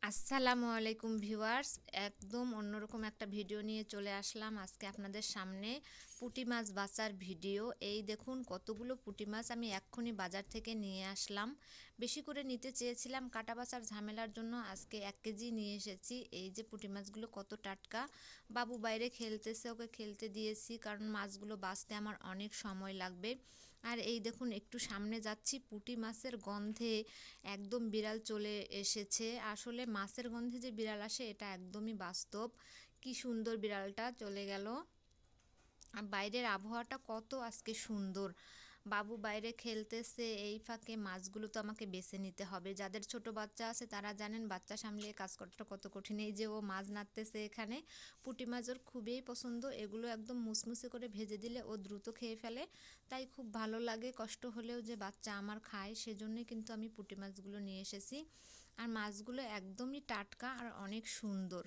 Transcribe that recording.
আসসালামু আলাইকুম ভিউয়ার্স, একদম অন্যরকম একটা ভিডিও নিয়ে চলে আসলাম আজকে আপনাদের সামনে। পুঁটি মাছ বাছার ভিডিও। এই দেখুন কতগুলো পুঁটি মাছ আমি এক্ষুনি বাজার থেকে নিয়ে আসলাম। বেশি করে নিতে চেয়েছিলাম, কাটা বাছার ঝামেলার জন্য আজকে 1 কেজি নিয়ে এসেছি। এই যে পুঁটি মাছগুলো কত টাটকা। বাবু বাইরে খেলতেছে, ওকে খেলতে দিয়েছি কারণ মাছগুলো বাছতে আমার অনেক সময় লাগবে। আর এই দেখুন একটু সামনে যাচ্ছি, পুঁটি মাছের গন্ধে একদম বিড়াল চলে এসেছে। আসলে মাছের গন্ধে যে বিড়াল আসে এটা একদমই বাস্তব। কি সুন্দর বিড়ালটা চলে গেল। আর বাইরের আবহাওয়াটা কত আজকে সুন্দর। বাবু বাইরে খেলতেছে, এই ফাঁকে মাছগুলো তো আমাকে বেছে নিতে হবে। যাদের ছোট বাচ্চা আছে তারা জানেন বাচ্চা সামলিয়ে কাজ করাটা কত কঠিন। এই যে ও মাছ নাড়তেছে এখানে। পুঁটি মাছ ওর খুবই পছন্দ। এগুলো একদম মুসমুসে করে ভেজে দিলে ও দ্রুত খেয়ে ফেলে, তাই খুব ভালো লাগে। কষ্ট হলেও যে বাচ্চা আমার খায়, সেজন্যই কিন্তু আমি পুঁটি মাছগুলো নিয়ে এসেছি। আর মাছগুলো একদমই টাটকা আর অনেক সুন্দর।